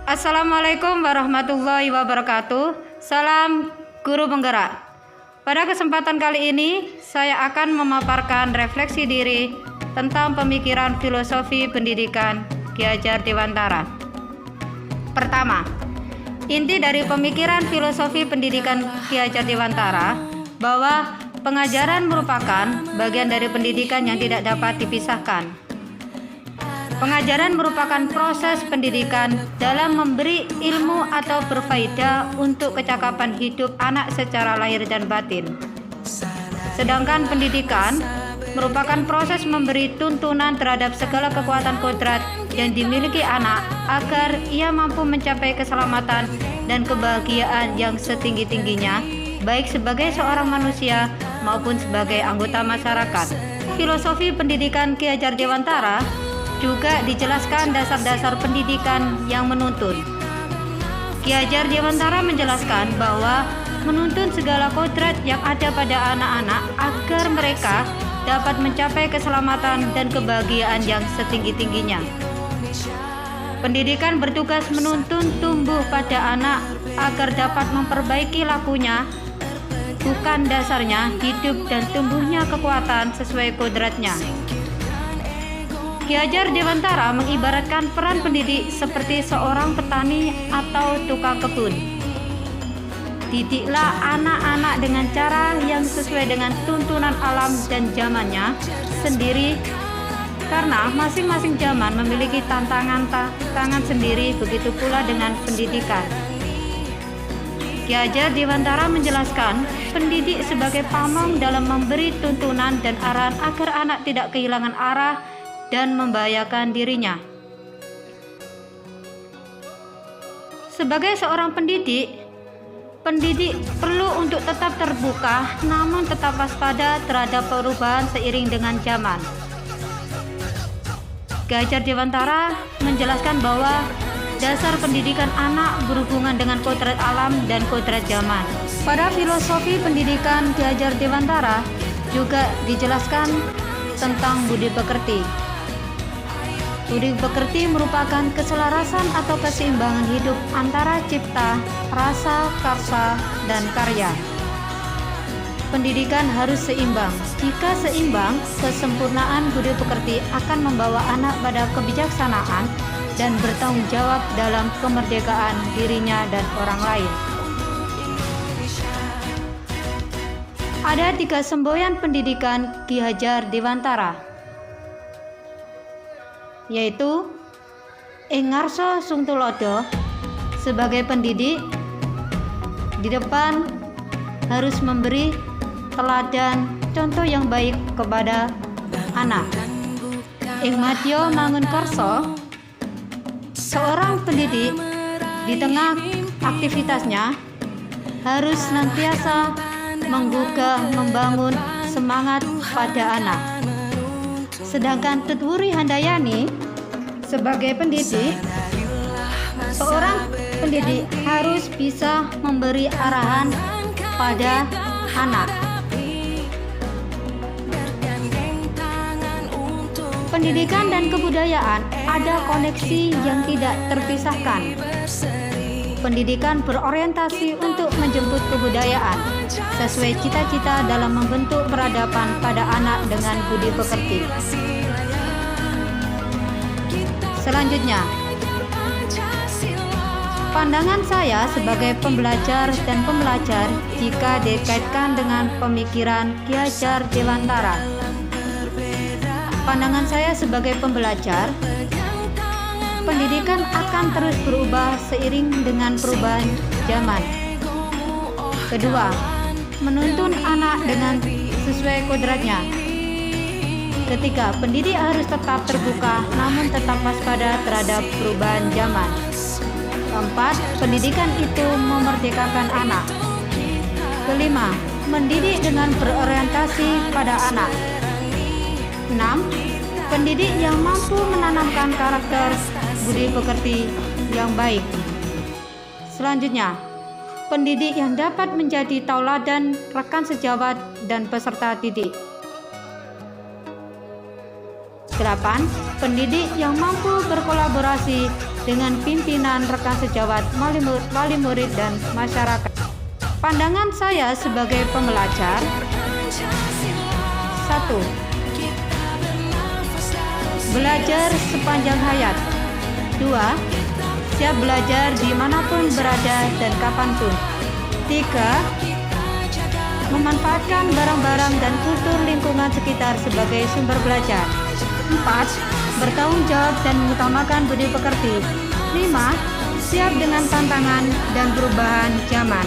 Assalamualaikum warahmatullahi wabarakatuh. Salam guru penggerak. Pada kesempatan kali ini, saya akan memaparkan refleksi diri tentang pemikiran filosofi pendidikan Ki Hajar Dewantara. Pertama, inti dari pemikiran filosofi pendidikan Ki Hajar Dewantara bahwa pengajaran merupakan bagian dari pendidikan yang tidak dapat dipisahkan. Pengajaran merupakan proses pendidikan dalam memberi ilmu atau berfaedah untuk kecakapan hidup anak secara lahir dan batin. Sedangkan pendidikan merupakan proses memberi tuntunan terhadap segala kekuatan kodrat yang dimiliki anak agar ia mampu mencapai keselamatan dan kebahagiaan yang setinggi-tingginya, baik sebagai seorang manusia maupun sebagai anggota masyarakat. Filosofi pendidikan Ki Hajar Dewantara juga dijelaskan dasar-dasar pendidikan yang menuntun. Ki Hajar Dewantara menjelaskan bahwa menuntun segala kodrat yang ada pada anak-anak agar mereka dapat mencapai keselamatan dan kebahagiaan yang setinggi-tingginya. Pendidikan bertugas menuntun tumbuh pada anak agar dapat memperbaiki lakunya, bukan dasarnya hidup dan tumbuhnya kekuatan sesuai kodratnya. Ki Hajar Dewantara mengibaratkan peran pendidik seperti seorang petani atau tukang kebun. Didiklah anak-anak dengan cara yang sesuai dengan tuntunan alam dan zamannya sendiri, karena masing-masing zaman memiliki tantangan sendiri, begitu pula dengan pendidikan. Ki Hajar Dewantara menjelaskan pendidik sebagai pamong dalam memberi tuntunan dan arahan agar anak tidak kehilangan arah dan membahayakan dirinya. Sebagai seorang pendidik perlu untuk tetap terbuka namun tetap waspada terhadap perubahan seiring dengan zaman. Ki Hajar Dewantara menjelaskan bahwa dasar pendidikan anak berhubungan dengan kodrat alam dan kodrat zaman. Pada filosofi pendidikan Ki Hajar Dewantara juga dijelaskan tentang budi pekerti. Budi pekerti merupakan keselarasan atau keseimbangan hidup antara cipta, rasa, karsa, dan karya. Pendidikan harus seimbang. Jika seimbang, kesempurnaan budi pekerti akan membawa anak pada kebijaksanaan dan bertanggung jawab dalam kemerdekaan dirinya dan orang lain. Ada 3 semboyan pendidikan Ki Hajar Dewantara, yaitu ing ngarsa sung tulodo. Sebagai pendidik, di depan harus memberi teladan contoh yang baik kepada anak. Ing madya mangun karsa, seorang pendidik di tengah aktivitasnya harus senantiasa menggugah membangun semangat pada anak. Sedangkan Tutwuri Handayani sebagai pendidik, seorang pendidik harus bisa memberi arahan pada anak. Pendidikan dan kebudayaan ada koneksi yang tidak terpisahkan. Pendidikan berorientasi untuk menjemput kebudayaan sesuai cita-cita dalam membentuk peradaban pada anak dengan budi pekerti. Selanjutnya, pandangan saya sebagai pembelajar dan pembelajar jika dikaitkan dengan pemikiran Ki Hajar Dewantara. Pandangan saya sebagai pembelajar, pendidikan akan terus berubah seiring dengan perubahan zaman. Kedua, menuntun anak dengan sesuai kodratnya. Ketiga, pendidik harus tetap terbuka namun tetap waspada terhadap perubahan zaman. Keempat, pendidikan itu memerdekakan anak. Kelima, mendidik dengan berorientasi pada anak. 6. Pendidik yang mampu menanamkan karakter budi pekerti yang baik. Selanjutnya, pendidik yang dapat menjadi tauladan rekan sejawat dan peserta didik. 8. Pendidik yang mampu berkolaborasi dengan pimpinan rekan sejawat, wali murid, dan masyarakat. Pandangan saya sebagai pembelajar: 1. Belajar sepanjang hayat. 2. Siap belajar dimanapun berada dan kapanpun. 3. Memanfaatkan barang-barang dan kultur lingkungan sekitar sebagai sumber belajar. 4. Bertanggung jawab dan mengutamakan budi pekerti. 5. Siap dengan tantangan dan perubahan zaman.